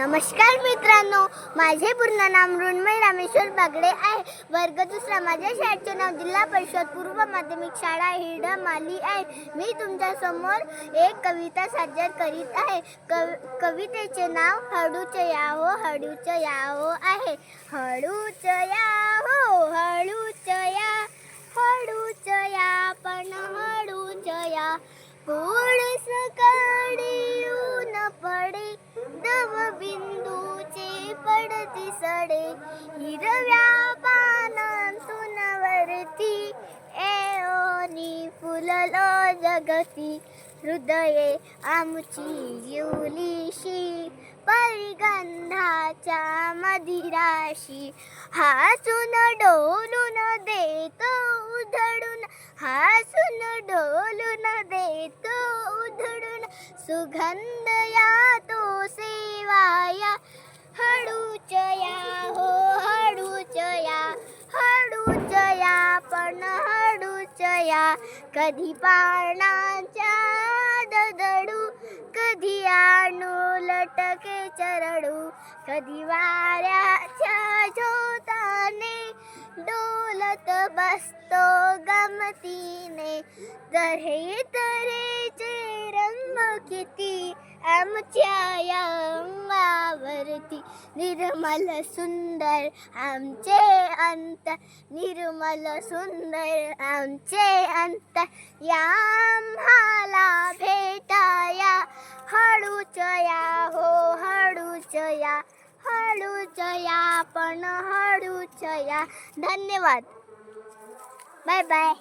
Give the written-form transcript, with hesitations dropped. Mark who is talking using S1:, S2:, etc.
S1: नमस्कार मित्रांनो, माझे पूर्ण नाव मृण्मयी रामेश्वर बागडे आहे. वर्ग दुसरा. माझ्या शाळेचे नाव जिल्हा परिषद पूर्व माध्यमिक शाळा हिरडमाली आहे. मी तुमच्या समोर एक कविता सादर करीत आहे. कवितेचे नाव हळूच या हो, हळूच या हो आहे. हळूच या हो, हळूच या, हळूच या, पण हळूच या. गोडस काळी ऊन पडे, दव बिंदूचे पडती सडे. हिरव्या पानांतून वरती एओनी फुललो जगती. हृदये आमची जिवलीशी परिगंधाच्या मदिराशी. हसून डोलून देतो उधळून, हसून डोलून देतो उधळून. सुगंध या तो सेवाया. हळूच या हो, हळूच या, हळूच या, पण हळूच या. कधी पानांच्या दडू, कधी आणू लटके चरडू. कधी वाऱ्याच्या झोताने डोलत बसतो गमतीने. तऱ्हेचे रंग किती आमच्या या अंगावरती. निर्मल सुंदर आमचे अंतर, निर्मल सुंदर आमचे अंतर. या आम्हाला भेटाया. हळूच या हो, हळूच या, हळूच या, पण हळूच या. धन्यवाद. Bye bye.